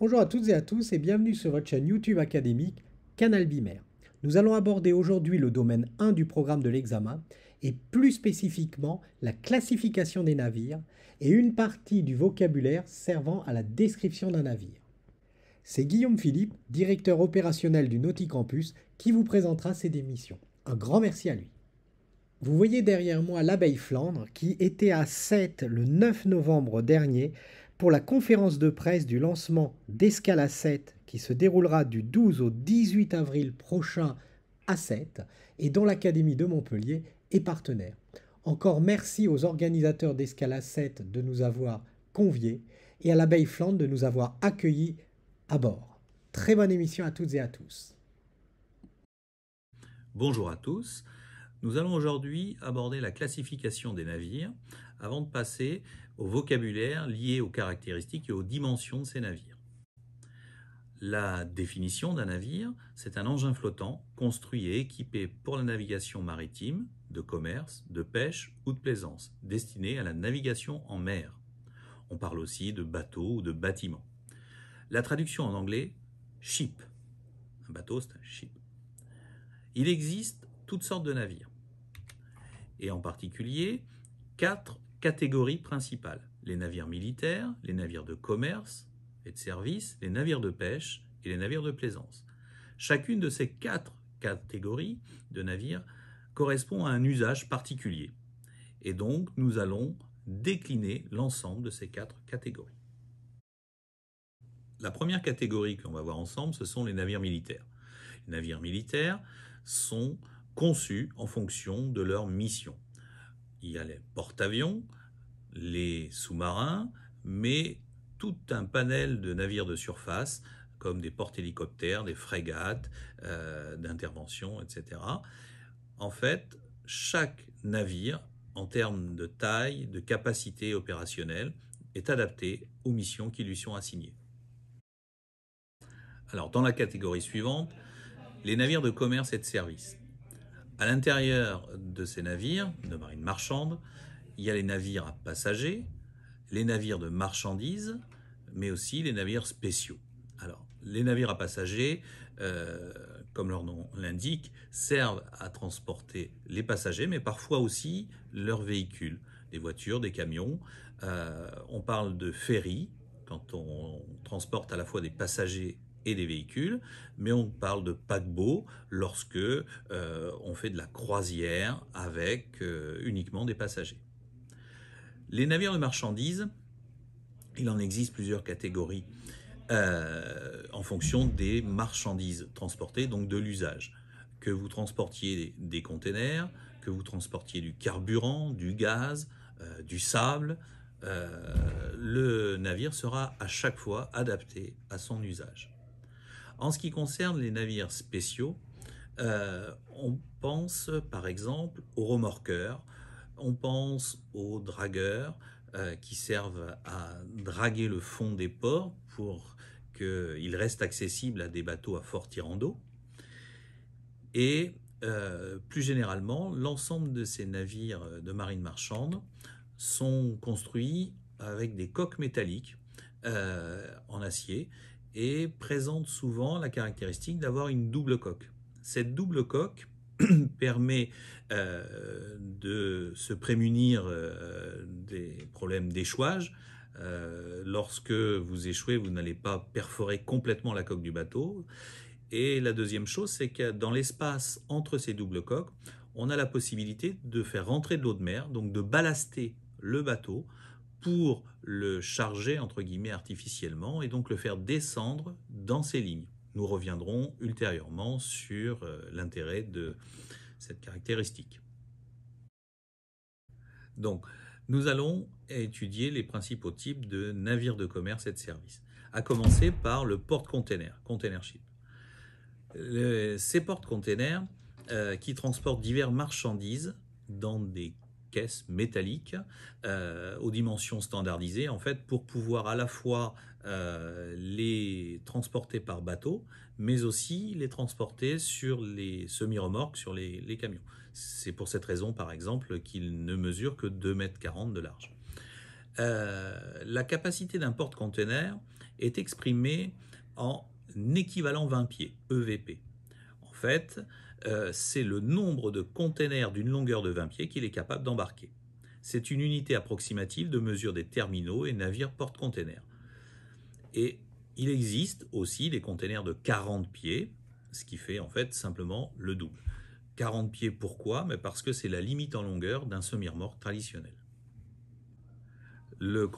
Bonjour à toutes et à tous et bienvenue sur votre chaîne YouTube académique Canal Bimer. Nous allons aborder aujourd'hui le domaine 1 du programme de l'examen et plus spécifiquement la classification des navires et une partie du vocabulaire servant à la description d'un navire. C'est Guillaume Philippe, directeur opérationnel du Nauticampus, qui vous présentera cette émission. Un grand merci à lui. Vous voyez derrière moi l'abeille Flandre qui était à Sète le 9 novembre dernier pour la conférence de presse du lancement d'Escale à Sète qui se déroulera du 12 au 18 avril prochain à Sète et dont l'Académie de Montpellier est partenaire. Encore merci aux organisateurs d'Escale à Sète de nous avoir conviés et à l'abeille Flandre de nous avoir accueillis à bord. Très bonne émission à toutes et à tous. Bonjour à tous. Nous allons aujourd'hui aborder la classification des navires avant de passer au vocabulaire lié aux caractéristiques et aux dimensions de ces navires. La définition d'un navire, c'est un engin flottant construit et équipé pour la navigation maritime, de commerce, de pêche ou de plaisance, destiné à la navigation en mer. On parle aussi de bateau ou de bâtiment. La traduction en anglais, ship. Un bateau, c'est un ship. Il existe toutes sortes de navires, et en particulier 4 catégories principales. Les navires militaires, les navires de commerce et de service, les navires de pêche et les navires de plaisance. Chacune de ces 4 catégories de navires correspond à un usage particulier. Et donc, nous allons décliner l'ensemble de ces 4 catégories. La première catégorie qu'on va voir ensemble, ce sont les navires militaires. Les navires militaires sont conçus en fonction de leur mission. Il y a les porte-avions, les sous-marins, mais tout un panel de navires de surface, comme des porte-hélicoptères, des frégates d'intervention, etc. En fait, chaque navire, en termes de taille, de capacité opérationnelle, est adapté aux missions qui lui sont assignées. Alors, dans la catégorie suivante, les navires de commerce et de service. À l'intérieur de ces navires de marine marchande, il y a les navires à passagers, les navires de marchandises, mais aussi les navires spéciaux. Alors, les navires à passagers, comme leur nom l'indique, servent à transporter les passagers, mais parfois aussi leurs véhicules, des voitures, des camions. On parle de ferry, quand on transporte à la fois des passagers et des véhicules, mais on parle de paquebot lorsque on fait de la croisière avec uniquement des passagers. Les navires de marchandises, il en existe plusieurs catégories en fonction des marchandises transportées, donc de l'usage. Que vous transportiez des containers, que vous transportiez du carburant, du gaz, du sable, le navire sera à chaque fois adapté à son usage. En ce qui concerne les navires spéciaux, on pense par exemple aux remorqueurs, on pense aux dragueurs qui servent à draguer le fond des ports pour qu'il reste accessible à des bateaux à fort tirant d'eau. Et plus généralement, l'ensemble de ces navires de marine marchande sont construits avec des coques métalliques en acier et présentent souvent la caractéristique d'avoir une double coque. Cette double coque permet de se prémunir des problèmes d'échouage. Lorsque vous échouez, vous n'allez pas perforer complètement la coque du bateau. Et la deuxième chose, c'est que dans l'espace entre ces doubles coques, on a la possibilité de faire rentrer de l'eau de mer, donc de ballaster le bateau pour le charger entre guillemets artificiellement et donc le faire descendre dans ces lignes. Nous reviendrons ultérieurement sur l'intérêt de cette caractéristique. Donc, nous allons étudier les principaux types de navires de commerce et de service, à commencer par le porte-container, container ship. Ces porte-containers qui transportent diverses marchandises dans des caisses métalliques aux dimensions standardisées, en fait, pour pouvoir à la fois les transporter par bateau, mais aussi les transporter sur les semi-remorques, sur les camions. C'est pour cette raison, par exemple, qu'ils ne mesurent que 2,40 m de large. La capacité d'un porte-container est exprimée en équivalent 20 pieds, EVP. En fait, c'est le nombre de containers d'une longueur de 20 pieds qu'il est capable d'embarquer. C'est une unité approximative de mesure des terminaux et navires porte-containers. Et il existe aussi des containers de 40 pieds, ce qui fait en fait simplement le double. 40 pieds, pourquoi? Mais parce que c'est la limite en longueur d'un semi-remorque traditionnel. Le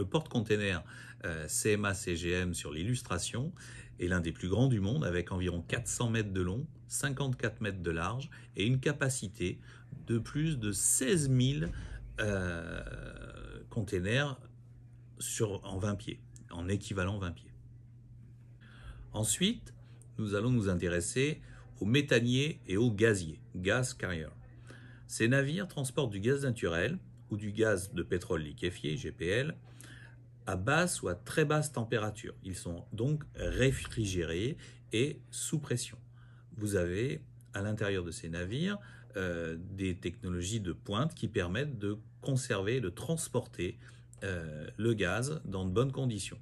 porte-container CMA-CGM sur l'illustration est l'un des plus grands du monde, avec environ 400 mètres de long, 54 mètres de large et une capacité de plus de 16 000 containers en 20 pieds, en équivalent 20 pieds. Ensuite, nous allons nous intéresser aux méthaniers et aux gaziers, gas carriers. Ces navires transportent du gaz naturel ou du gaz de pétrole liquéfié, GPL, à basse ou à très basse température. Ils sont donc réfrigérés et sous pression. Vous avez à l'intérieur de ces navires des technologies de pointe qui permettent de conserver, de transporter le gaz dans de bonnes conditions.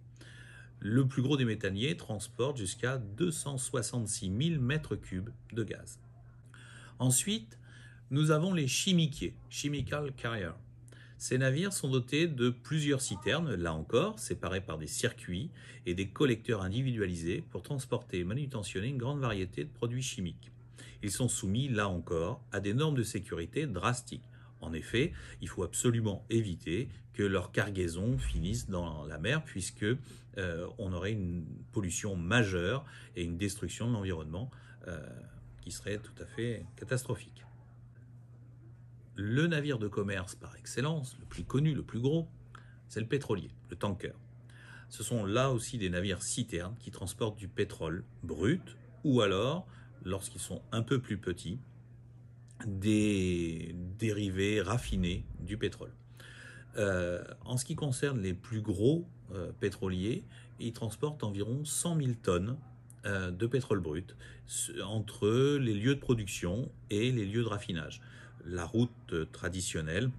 Le plus gros des méthaniers transporte jusqu'à 266 000 mètres cubes de gaz. Ensuite, nous avons les chimiquiers, chemical carriers. Ces navires sont dotés de plusieurs citernes, là encore, séparées par des circuits et des collecteurs individualisés pour transporter et manutentionner une grande variété de produits chimiques. Ils sont soumis, là encore, à des normes de sécurité drastiques. En effet, il faut absolument éviter que leurs cargaisons finissent dans la mer, puisque on aurait une pollution majeure et une destruction de l'environnement qui serait tout à fait catastrophique. Le navire de commerce par excellence, le plus connu, le plus gros, c'est le pétrolier, le tanker. Ce sont là aussi des navires citernes qui transportent du pétrole brut ou alors, lorsqu'ils sont un peu plus petits, des dérivés raffinés du pétrole. En ce qui concerne les plus gros pétroliers, ils transportent environ 100 000 tonnes de pétrole brut entre les lieux de production et les lieux de raffinage. La route traditionnelle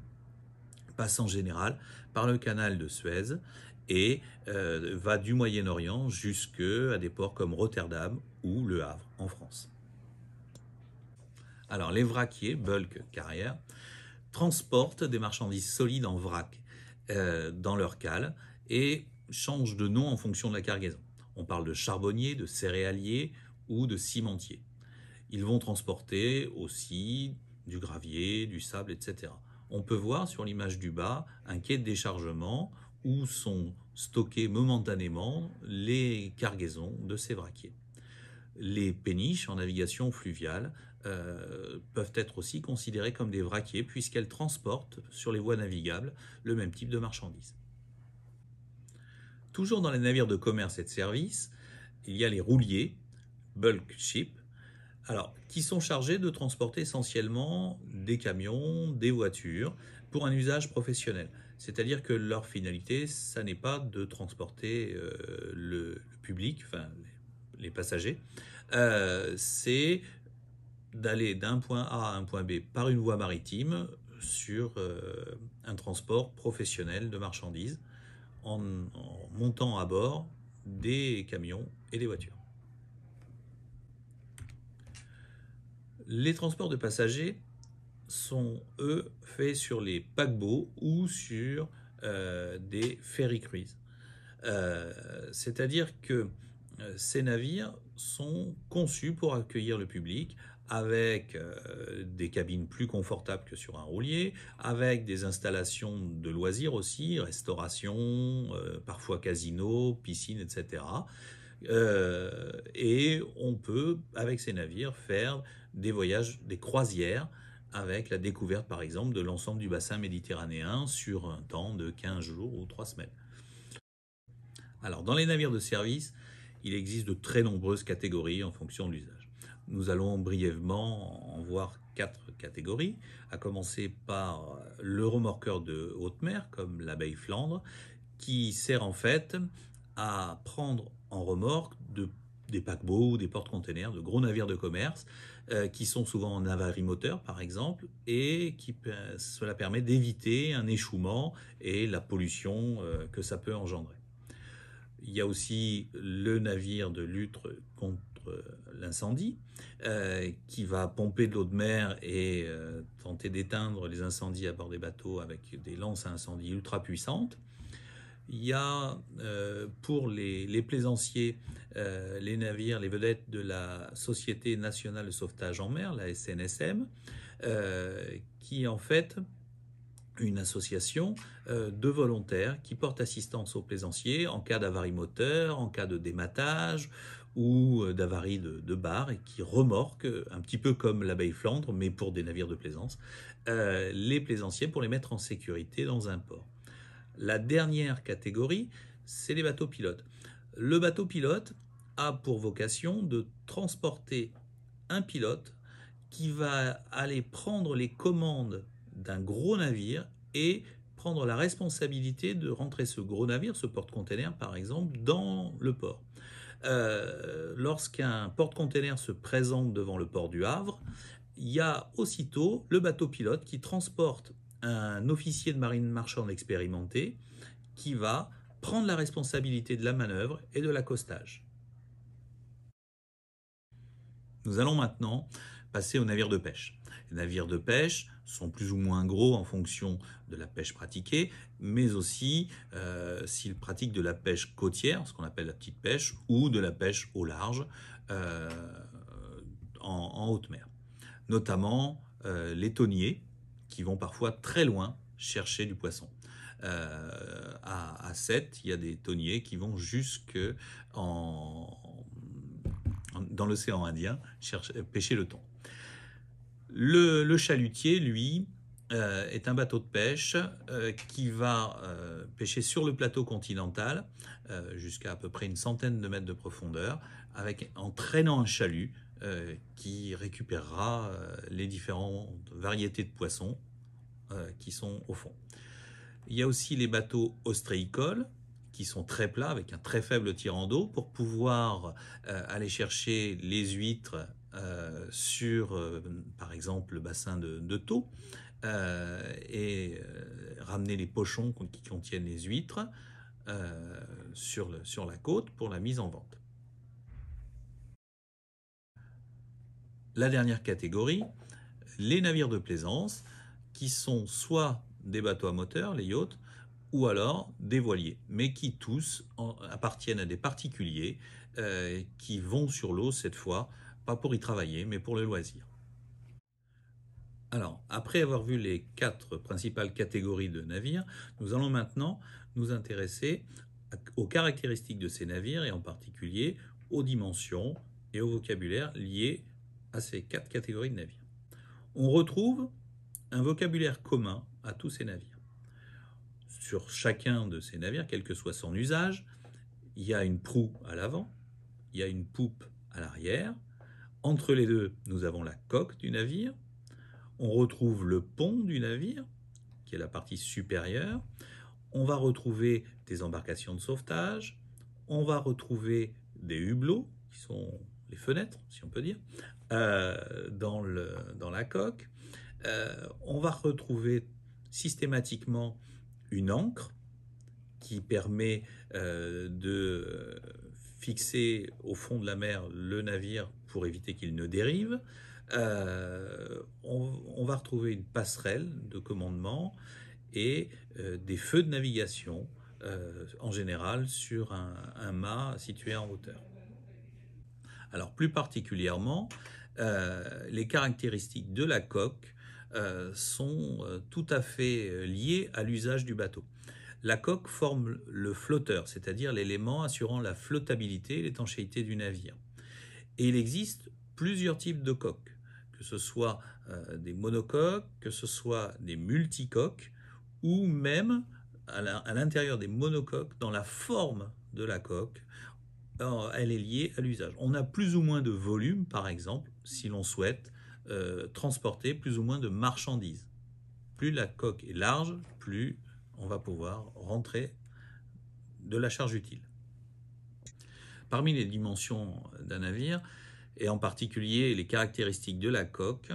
passe en général par le canal de Suez et va du Moyen-Orient jusqu'à des ports comme Rotterdam ou Le Havre en France. Alors les vraquiers, bulk carriers, transportent des marchandises solides en vrac dans leur cale et changent de nom en fonction de la cargaison. On parle de charbonniers, de céréaliers ou de cimentiers. Ils vont transporter aussi du gravier, du sable, etc. On peut voir sur l'image du bas un quai de déchargement où sont stockées momentanément les cargaisons de ces vraquiers. Les péniches en navigation fluviale peuvent être aussi considérées comme des vraquiers puisqu'elles transportent sur les voies navigables le même type de marchandises. Toujours dans les navires de commerce et de service, il y a les rouliers, bulk ship, qui sont chargés de transporter essentiellement des camions, des voitures, pour un usage professionnel. C'est-à-dire que leur finalité, ça n'est pas de transporter le public, enfin les passagers, c'est d'aller d'un point A à un point B par une voie maritime sur un transport professionnel de marchandises en montant à bord des camions et des voitures. Les transports de passagers sont, eux, faits sur les paquebots ou sur des ferry cruises. C'est-à-dire que ces navires sont conçus pour accueillir le public avec des cabines plus confortables que sur un roulier, avec des installations de loisirs aussi, restauration, parfois casino, piscine, etc. Et on peut, avec ces navires, faire des voyages, des croisières, avec la découverte, par exemple, de l'ensemble du bassin méditerranéen sur un temps de 15 jours ou 3 semaines. Alors, dans les navires de service, il existe de très nombreuses catégories en fonction de l'usage. Nous allons brièvement en voir 4 catégories, à commencer par le remorqueur de haute mer, comme l'abeille Flandre, qui sert en fait à prendre en remorque des paquebots ou des porte-containers, de gros navires de commerce, qui sont souvent en avarie moteur par exemple, et cela permet d'éviter un échouement et la pollution que ça peut engendrer. Il y a aussi le navire de lutte contre l'incendie qui va pomper de l'eau de mer et tenter d'éteindre les incendies à bord des bateaux avec des lances à incendie ultra puissantes. Il y a pour les plaisanciers les navires, les vedettes de la Société nationale de sauvetage en mer, la SNSM, qui est en fait une association de volontaires qui porte assistance aux plaisanciers en cas d'avarie moteur, en cas de dématage ou d'avarie de bar, et qui remorque, un petit peu comme l'Abeille Flandre, mais pour des navires de plaisance, les plaisanciers pour les mettre en sécurité dans un port. La dernière catégorie, c'est les bateaux pilotes. Le bateau pilote a pour vocation de transporter un pilote qui va aller prendre les commandes d'un gros navire et prendre la responsabilité de rentrer ce gros navire, ce porte-container par exemple, dans le port. Lorsqu'un porte-container se présente devant le port du Havre, il y a aussitôt le bateau pilote qui transporte un officier de marine marchande expérimenté qui va prendre la responsabilité de la manœuvre et de l'accostage. Nous allons maintenant passer aux navires de pêche. Les navires de pêche sont plus ou moins gros en fonction de la pêche pratiquée, mais aussi s'ils pratiquent de la pêche côtière, ce qu'on appelle la petite pêche, ou de la pêche au large en haute mer. Notamment les thoniers qui vont parfois très loin chercher du poisson. À Sète, il y a des thoniers qui vont jusque dans l'océan Indien pêcher le thon. Le chalutier, lui, est un bateau de pêche qui va pêcher sur le plateau continental jusqu'à peu près une centaine de mètres de profondeur, en traînant un chalut qui récupérera les différentes variétés de poissons qui sont au fond. Il y a aussi les bateaux ostréicoles qui sont très plats avec un très faible tirant d'eau pour pouvoir aller chercher les huîtres sur par exemple le bassin de Thau et ramener les pochons qui contiennent les huîtres sur la côte pour la mise en vente. La dernière catégorie, les navires de plaisance, qui sont soit des bateaux à moteur, les yachts, ou alors des voiliers, mais qui tous appartiennent à des particuliers qui vont sur l'eau cette fois, pas pour y travailler, mais pour le loisir. Alors, après avoir vu les 4 principales catégories de navires, nous allons maintenant nous intéresser aux caractéristiques de ces navires et en particulier aux dimensions et au vocabulaire liés à ces 4 catégories de navires. On retrouve un vocabulaire commun à tous ces navires. Sur chacun de ces navires, quel que soit son usage, il y a une proue à l'avant, il y a une poupe à l'arrière. Entre les deux, nous avons la coque du navire. On retrouve le pont du navire, qui est la partie supérieure. On va retrouver des embarcations de sauvetage. On va retrouver des hublots, qui sont les fenêtres, si on peut dire, dans la coque. On va retrouver systématiquement une ancre qui permet de fixer au fond de la mer le navire pour éviter qu'il ne dérive. On va retrouver une passerelle de commandement et des feux de navigation, en général sur un mât situé en hauteur. Alors plus particulièrement, les caractéristiques de la coque sont tout à fait liées à l'usage du bateau. La coque forme le flotteur, c'est-à-dire l'élément assurant la flottabilité et l'étanchéité du navire. Et il existe plusieurs types de coques, que ce soit des monocoques, que ce soit des multicoques, ou même à l'intérieur des monocoques, dans la forme de la coque, elle est liée à l'usage. On a plus ou moins de volume, par exemple, si l'on souhaite transporter plus ou moins de marchandises. Plus la coque est large, plus on va pouvoir rentrer de la charge utile. Parmi les dimensions d'un navire, et en particulier les caractéristiques de la coque,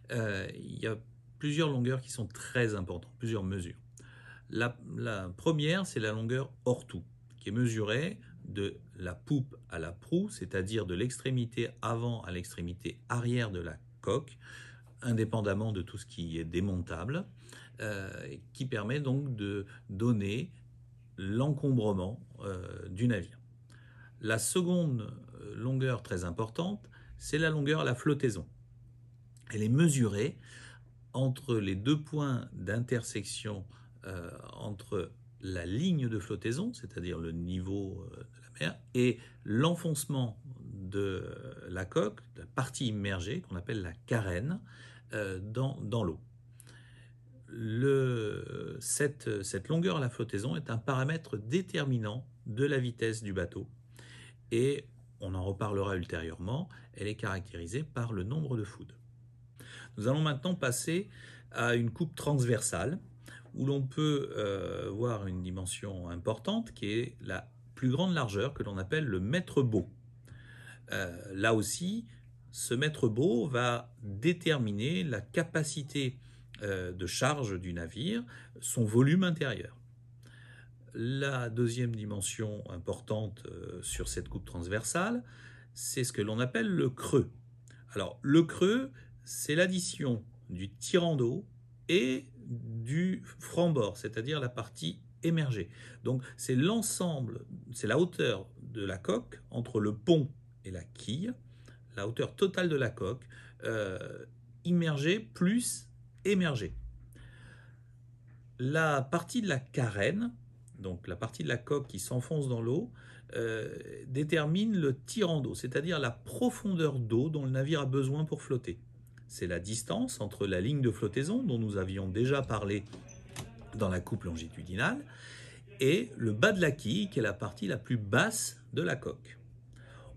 il y a plusieurs longueurs qui sont très importantes, plusieurs mesures. La première, c'est la longueur hors-tout, qui est mesurée de la poupe à la proue, c'est-à-dire de l'extrémité avant à l'extrémité arrière de la coque, indépendamment de tout ce qui est démontable, qui permet donc de donner l'encombrement du navire. La seconde longueur très importante, c'est la longueur à la flottaison. Elle est mesurée entre les deux points d'intersection entre la ligne de flottaison, c'est-à-dire le niveau de la mer, et l'enfoncement de la coque, de la partie immergée, qu'on appelle la carène, dans l'eau. Cette longueur à la flottaison est un paramètre déterminant de la vitesse du bateau, et on en reparlera ultérieurement, elle est caractérisée par le nombre de foods. Nous allons maintenant passer à une coupe transversale, où l'on peut voir une dimension importante qui est la plus grande largeur que l'on appelle le mètre-beau. Là aussi, ce mètre-beau va déterminer la capacité de charge du navire, son volume intérieur. La deuxième dimension importante sur cette coupe transversale, c'est ce que l'on appelle le creux. Alors, le creux, c'est l'addition du tirant d'eau et du franc-bord, c'est-à-dire la partie émergée. Donc, c'est l'ensemble, c'est la hauteur de la coque entre le pont et la quille, la hauteur totale de la coque, immergée plus émergée. La partie de la carène, donc la partie de la coque qui s'enfonce dans l'eau, détermine le tirant d'eau, c'est-à-dire la profondeur d'eau dont le navire a besoin pour flotter. C'est la distance entre la ligne de flottaison, dont nous avions déjà parlé dans la coupe longitudinale, et le bas de la quille, qui est la partie la plus basse de la coque.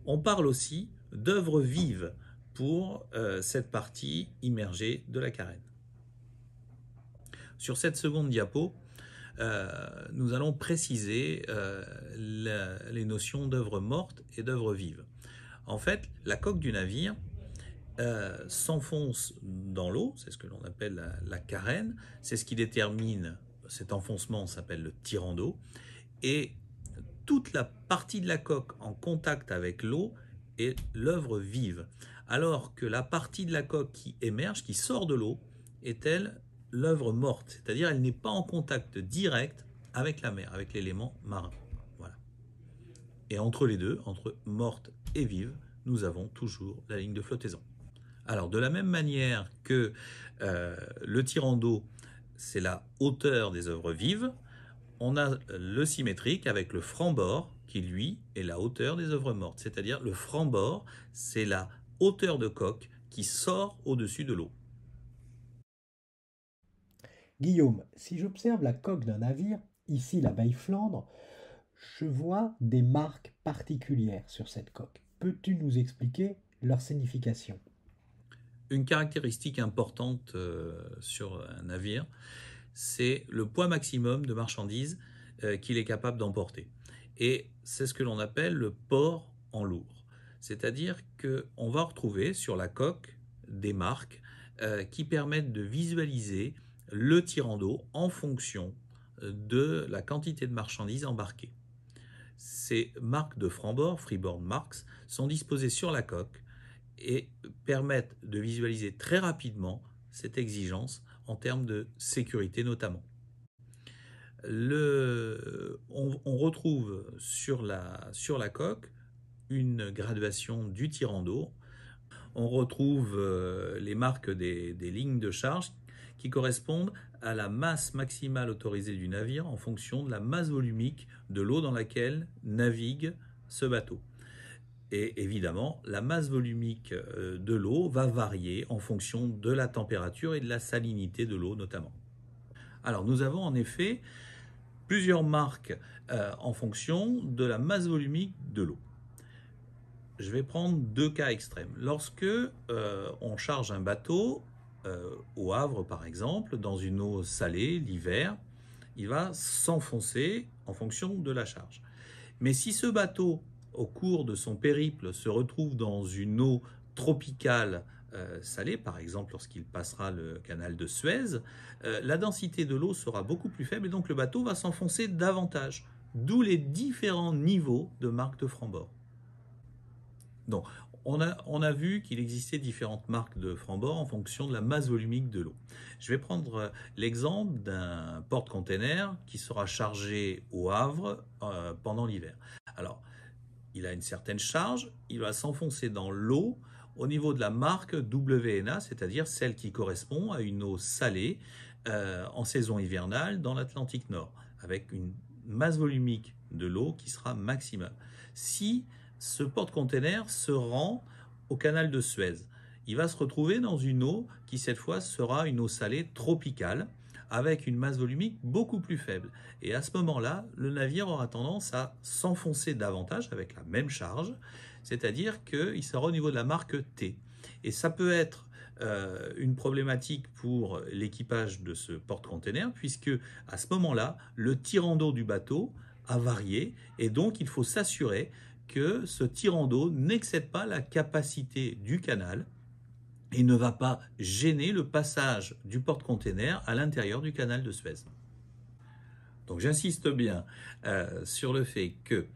On parle aussi d'œuvre vive pour cette partie immergée de la carène. Sur cette seconde diapo, nous allons préciser les notions d'œuvre morte et d'œuvre vive. En fait, la coque du navire s'enfonce dans l'eau, c'est ce que l'on appelle la carène, c'est ce qui détermine, cet enfoncement s'appelle le tirant d'eau, et toute la partie de la coque en contact avec l'eau est l'œuvre vive, alors que la partie de la coque qui émerge, qui sort de l'eau, est elle l'œuvre morte, c'est-à-dire elle n'est pas en contact direct avec la mer, avec l'élément marin. Voilà. Et entre les deux, entre morte et vive, nous avons toujours la ligne de flottaison. Alors, de la même manière que le tirant d'eau, c'est la hauteur des œuvres vives, on a le symétrique avec le franc-bord, qui lui est la hauteur des œuvres mortes. C'est-à-dire le franc-bord, c'est la hauteur de coque qui sort au-dessus de l'eau. Guillaume, si j'observe la coque d'un navire, ici la baie Flandre, je vois des marques particulières sur cette coque. Peux-tu nous expliquer leur signification ? Une caractéristique importante sur un navire, c'est le poids maximum de marchandises qu'il est capable d'emporter. Et c'est ce que l'on appelle le port en lourd. C'est-à-dire qu'on va retrouver sur la coque des marques qui permettent de visualiser le tirant d'eau en fonction de la quantité de marchandises embarquées. Ces marques de franc-bord, freeboard marks, sont disposées sur la coque et permettent de visualiser très rapidement cette exigence en termes de sécurité notamment. On retrouve sur la coque une graduation du tirant d'eau. On retrouve les marques des lignes de charge qui correspondent à la masse maximale autorisée du navire en fonction de la masse volumique de l'eau dans laquelle navigue ce bateau. Et évidemment, la masse volumique de l'eau va varier en fonction de la température et de la salinité de l'eau notamment. Alors nous avons en effet plusieurs marques en fonction de la masse volumique de l'eau. Je vais prendre deux cas extrêmes. Lorsque on charge un bateau au Havre par exemple, dans une eau salée l'hiver, il va s'enfoncer en fonction de la charge. Mais si ce bateau au cours de son périple, se retrouve dans une eau tropicale salée, par exemple lorsqu'il passera le canal de Suez, la densité de l'eau sera beaucoup plus faible et donc le bateau va s'enfoncer davantage. D'où les différents niveaux de marques de franc-bord. Donc, on a vu qu'il existait différentes marques de franc-bord en fonction de la masse volumique de l'eau. Je vais prendre l'exemple d'un porte-container qui sera chargé au Havre pendant l'hiver. Alors, il a une certaine charge, il va s'enfoncer dans l'eau au niveau de la marque WNA, c'est-à-dire celle qui correspond à une eau salée en saison hivernale dans l'Atlantique Nord, avec une masse volumique de l'eau qui sera maximale. Si ce porte-container se rend au canal de Suez, il va se retrouver dans une eau qui cette fois sera une eau salée tropicale avec une masse volumique beaucoup plus faible. Et à ce moment-là, le navire aura tendance à s'enfoncer davantage avec la même charge, c'est-à-dire qu'il sera au niveau de la marque T. Et ça peut être une problématique pour l'équipage de ce porte-container, puisque à ce moment-là, le tirant d'eau du bateau a varié, et donc il faut s'assurer que ce tirant d'eau n'excède pas la capacité du canal et ne va pas gêner le passage du porte-container à l'intérieur du canal de Suez. Donc j'insiste bien sur le fait que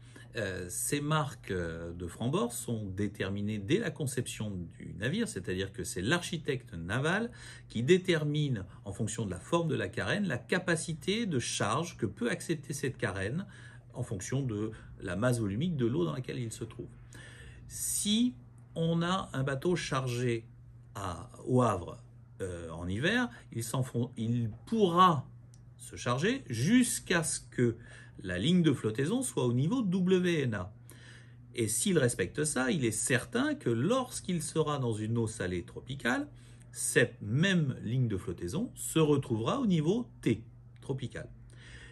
ces marques de franc-bord sont déterminées dès la conception du navire, c'est-à-dire que c'est l'architecte naval qui détermine, en fonction de la forme de la carène, la capacité de charge que peut accepter cette carène en fonction de la masse volumique de l'eau dans laquelle il se trouve. Si on a un bateau chargé au Havre en hiver, il pourra se charger jusqu'à ce que la ligne de flottaison soit au niveau WNA. Et s'il respecte ça, il est certain que lorsqu'il sera dans une eau salée tropicale, cette même ligne de flottaison se retrouvera au niveau T, tropical.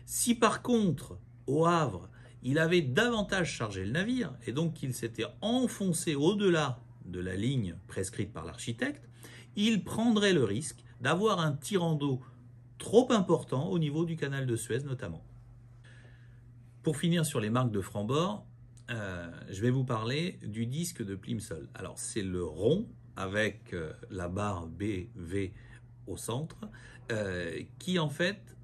Si par contre, au Havre, il avait davantage chargé le navire, et donc qu'il s'était enfoncé au-delà de la ligne prescrite par l'architecte, il prendrait le risque d'avoir un tirant d'eau trop important au niveau du canal de Suez notamment. Pour finir sur les marques de franc-bord, je vais vous parler du disque de Plimsoll. Alors c'est le rond avec la barre BV au centre qui en fait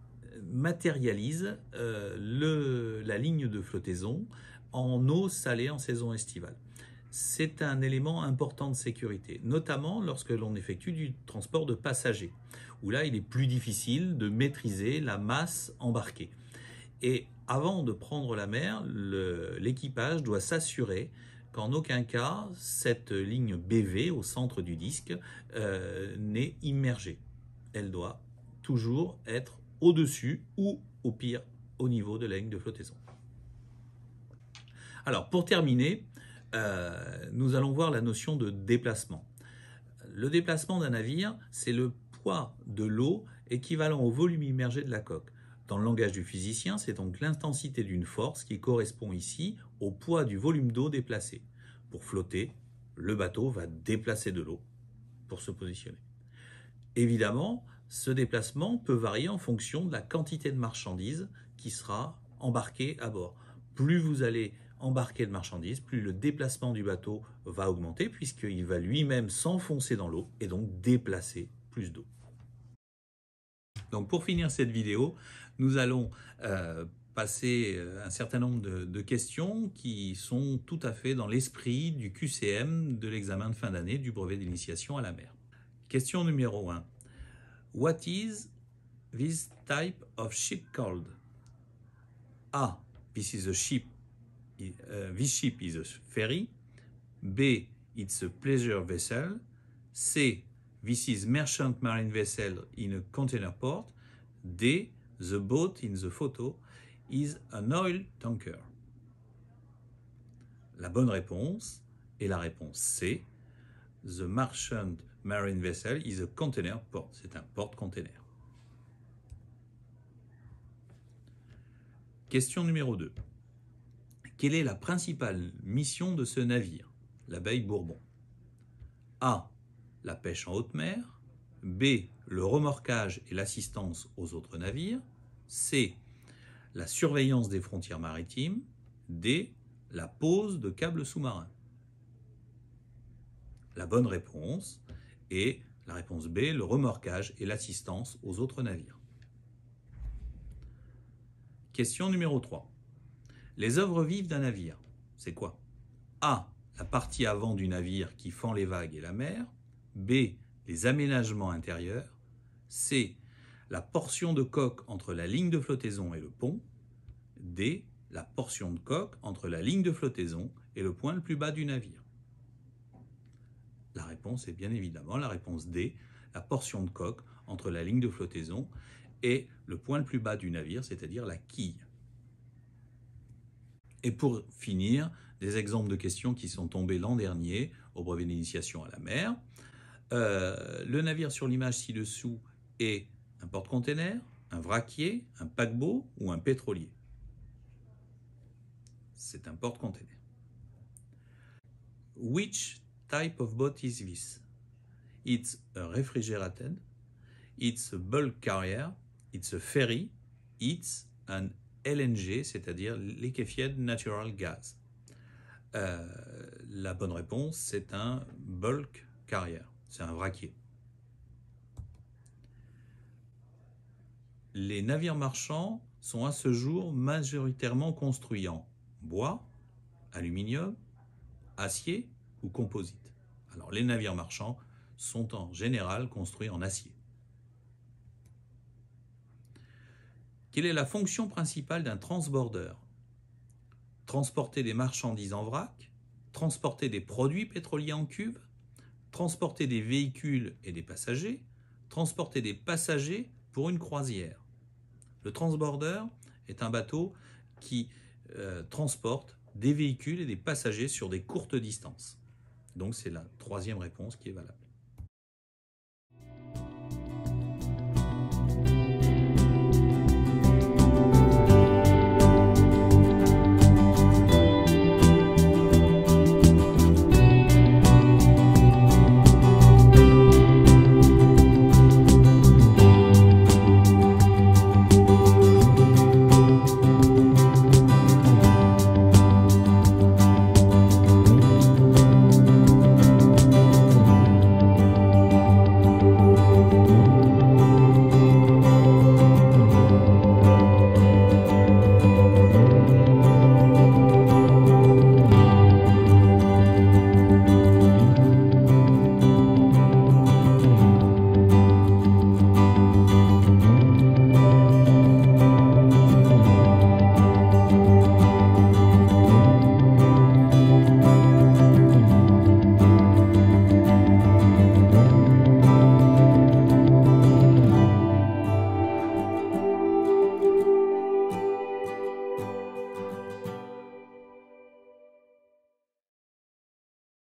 matérialise la ligne de flottaison en eau salée en saison estivale. C'est un élément important de sécurité, notamment lorsque l'on effectue du transport de passagers, où là il est plus difficile de maîtriser la masse embarquée. Et avant de prendre la mer, l'équipage doit s'assurer qu'en aucun cas cette ligne BV au centre du disque n'est immergée. Elle doit toujours être au-dessus ou au pire au niveau de la ligne de flottaison. Alors pour terminer, nous allons voir la notion de déplacement. Le déplacement d'un navire, c'est le poids de l'eau équivalent au volume immergé de la coque. Dans le langage du physicien, c'est donc l'intensité d'une force qui correspond ici au poids du volume d'eau déplacé. Pour flotter, le bateau va déplacer de l'eau pour se positionner. Évidemment, ce déplacement peut varier en fonction de la quantité de marchandises qui sera embarquée à bord. Plus vous allez embarquer de marchandises, plus le déplacement du bateau va augmenter puisqu'il va lui-même s'enfoncer dans l'eau et donc déplacer plus d'eau. Donc pour finir cette vidéo, nous allons passer un certain nombre de questions qui sont tout à fait dans l'esprit du QCM de l'examen de fin d'année du brevet d'initiation à la mer. Question numéro 1. What is this type of ship called? A. This is a ship. This ship is a ferry. B. It's a pleasure vessel. C. This is merchant marine vessel in a container port. D. The boat in the photo is an oil tanker. La bonne réponse est la réponse C. The merchant marine vessel is a container port. C'est un porte-container. Question numéro 2. Quelle est la principale mission de ce navire, l'Abeille Bourbon? A. La pêche en haute mer. B. Le remorquage et l'assistance aux autres navires. C. La surveillance des frontières maritimes. D. la pose de câbles sous-marins. La bonne réponse est la réponse B, le remorquage et l'assistance aux autres navires. Question numéro 3. Les œuvres vives d'un navire, c'est quoi? A, la partie avant du navire qui fend les vagues et la mer. B, les aménagements intérieurs. C, la portion de coque entre la ligne de flottaison et le pont. D, la portion de coque entre la ligne de flottaison et le point le plus bas du navire. La réponse est bien évidemment la réponse D, la portion de coque entre la ligne de flottaison et le point le plus bas du navire, c'est-à-dire la quille. Et pour finir, des exemples de questions qui sont tombées l'an dernier au brevet d'initiation à la mer. Le navire sur l'image ci-dessous est un porte-container, un vraquier, un paquebot ou un pétrolier? C'est un porte-container. Which type of boat is this? It's a refrigerated, it's a bulk carrier, it's a ferry, it's an LNG, c'est-à-dire liquefied natural gas. La bonne réponse, c'est un bulk carrier, c'est un vraquier. Les navires marchands sont à ce jour majoritairement construits en bois, aluminium, acier ou composite. Alors les navires marchands sont en général construits en acier. Quelle est la fonction principale d'un transborder? Transporter des marchandises en vrac, transporter des produits pétroliers en cuve, transporter des véhicules et des passagers, transporter des passagers pour une croisière. Le transborder est un bateau qui transporte des véhicules et des passagers sur des courtes distances. Donc c'est la troisième réponse qui est valable.